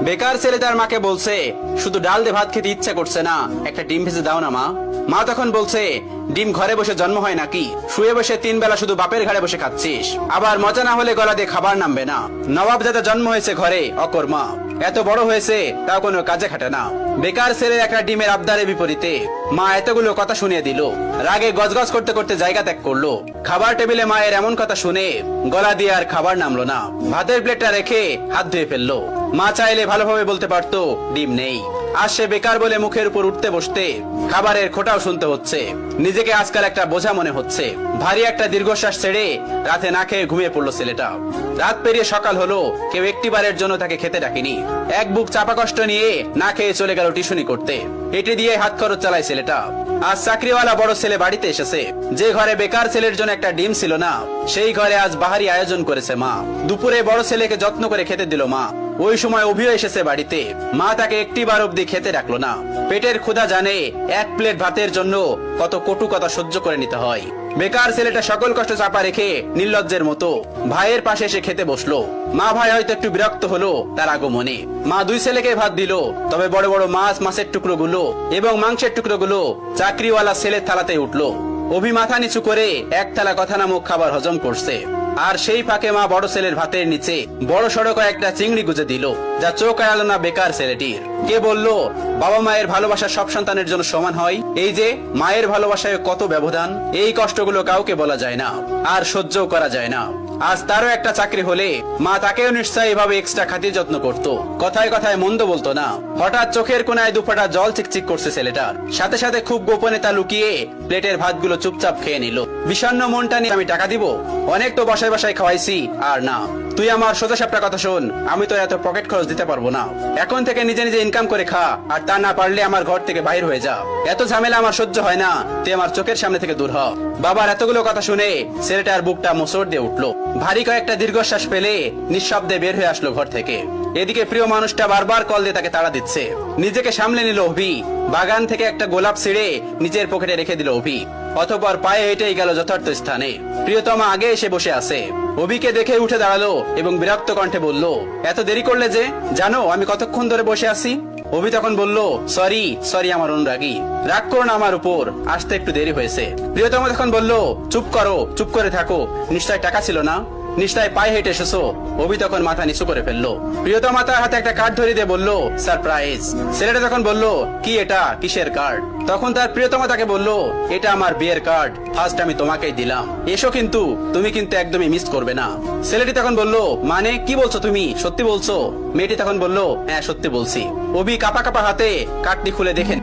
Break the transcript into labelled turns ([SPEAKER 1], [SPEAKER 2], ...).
[SPEAKER 1] বেকার ছেলে তার মাকে বলছে, শুধু ডাল দিয়ে ভাত খেতে ইচ্ছা করছে না, একটা ডিম ভেজে দাও না মা। মা তখন বলছে, ডিম ঘরে বসে জন্ম হয় নাকি? শুয়ে বসে 3 বেলা শুধু বাপের ঘাড়ে বসে খাচ্ছিস, আবার মজা না হলে গলা দিয়ে খাবার নামবে না। নবাব দাদা জন্ম হয়েছে ঘরে অকর্মা, এত বড় হয়েছে তাও কোনো কাজে খাটে না। বেকার ছেলের একটা ডিমের আবদারের বিপরীতে মা এতগুলো কথা শুনিয়ে দিল। রাগে গজগজ করতে করতে জায়গা ত্যাগ করলো। খাবার টেবিলে মায়ের এমন কথা শুনে গলা দিয়ে আর খাবার নামলো না। ভাতের প্লেটটা রেখে হাত ধুয়ে ফেললো। মা চাইলে ভালোভাবে বলতে পারতো ডিম নেই। আজ সে বেকার বলে মুখের উপর উঠতে বসতে খাবারের খোঁটাও শুনতে হচ্ছে। নিজেকে আজকাল একটা বোঝা মনে হচ্ছে। ভারী একটা দীর্ঘশ্বাস ছেড়ে রাতে না খেয়ে ঘুমিয়ে পড়লো ছেলেটা। রাত পেরিয়ে সকাল হলো, কেউ একটিবারের জন্য তাকে খেতে ডাকেনি। এক বুক চাপা কষ্ট নিয়ে না খেয়ে চলে গেল টিউশনি করতে। এটি দিয়ে হাত খরচ চালায় ছেলেটা। আজ চাকরিওয়ালা বড় ছেলে বাড়িতে এসেছে। যে ঘরে বেকার ছেলের জন্য একটা ডিম ছিল না, সেই ঘরে আজ বাহারি আয়োজন করেছে মা। দুপুরে বড় ছেলেকে যত্ন করে খেতে দিল মা। ওই সময় অভিও এসেছে বাড়িতে। মা তাকে একটিবার অব্দি খেতে রাখলো না। পেটের ক্ষুধা জানে এক প্লেট ভাতের জন্য কত কটু কথা সহ্য করে নিতে হয়। বেকার ছেলেটা সকল কষ্ট চাপা রেখে নির্লজ্জের মতো ভাইয়ের পাশে এসে খেতে বসলো। মা ভাই হয়তো একটু বিরক্ত হলো তার আগমনে। মা 2 ছেলেকে ভাত দিল, তবে বড় বড় মাছের টুকরো গুলো এবং মাংসের টুকরো গুলো চাকরিওয়ালা ছেলের থালাতে উঠলো। অভি মাথা নিচু করে এক থালা কথা নামক খাবার হজম করছে। আর সেই ফাঁকে মা বড় ছেলের ভাতের নিচে বড় সড়ক একটা চিংড়ি গুজে দিল, যা চোখ এড়ালো না বেকার ছেলেটির। কে বলল বাবা মায়ের ভালোবাসা সব সন্তানের জন্য সমান হয়? এই যে মায়ের ভালোবাসায় কত ব্যবধান, এই কষ্টগুলো কাউকে বলা যায় না, আর সহ্যও করা যায় না। আজ তারও একটা চাকরি হলে মা তাকেও নিশ্চয়ই এভাবে এক্সট্রা খাতির যত্ন করতো, কথায় কথায় মন্দ বলতো না। হঠাৎ চোখের কোনায় 2 ফোঁটা জল চিকচিক করছে ছেলেটার। সাথে সাথে খুব গোপনে তা লুকিয়ে প্লেটের ভাতগুলো চুপচাপ খেয়ে নিল। বিষণ্ণ মনটা নিয়ে আমি টাকা দিব? অনেক তো বাসায় বাসায় খাওয়াইছি, আর না। তুই আমার সোজা সাপটা কথা শোন, আমি তো এত পকেট খরচ দিতে পারবো না। এখন থেকে নিজে নিজে ইনকাম করে খা, আর তা না পারলে আমার ঘর থেকে বাইর হয়ে যা। এত ঝামেলা আমার সহ্য হয় না, তুই আমার চোখের সামনে থেকে দূর হ। বাবার এতগুলো কথা শুনে ছেলেটার বুকটা মোচড় দিয়ে উঠলো। ভারী কয়েকটা দীর্ঘশ্বাস ফেলে নিঃশব্দে বের হয়ে আসলো ঘর থেকে। এদিকে প্রিয় মানুষটা বারবার কল দিয়ে তাকে তাড়া দিচ্ছে। নিজেকে সামলে নিল অভি। বাগান থেকে একটা গোলাপ ছিঁড়ে নিজের পকেটে রেখে দিল অভি। অতঃপর পায়ে হেঁটেই গেল যথার্থ স্থানে। প্রিয়তমা আগে এসে বসে আছে। অভিকে দেখে উঠে দাঁড়ালো এবং বিরক্ত কণ্ঠে বলল, এত দেরি করলে যে? জানো আমি কতক্ষণ ধরে বসে আছি? অভি তখন বলল, সরি আমার অনুরাগী, রাগ করো না আমার উপর, আসতে একটু দেরি হয়েছে। প্রিয়তমা তখন বলল, চুপ করো, চুপ করে থাকো, নিশ্চয় টাকা ছিল না, নিশ্চয় পায়ে হেঁটে এসেছো। অভি তখন মাথা নিচু করে ফেললো। প্রিয়তমা তার হাতে একটা কার্ড ধরিয়ে দিয়ে বলল, সারপ্রাইজ। ছেলেটা তখন বলল, কি এটা, কিসের কার্ড? তখন তার প্রিয়তমা তাকে বলল, এটা আমার বিয়ের কার্ড, ফার্স্ট আমি তোমাকেই দিলাম, এসো, কিন্তু তুমি কিন্তু একদমই মিস করবে না। ছেলেটি তখন বলল, মানে কি বলছো তুমি, সত্যি বলছো? মেয়েটি তখন বলল, হ্যাঁ সত্যি বলছি। অভি কাঁপা কাঁপা হাতে কার্ডটি খুলে দেখেন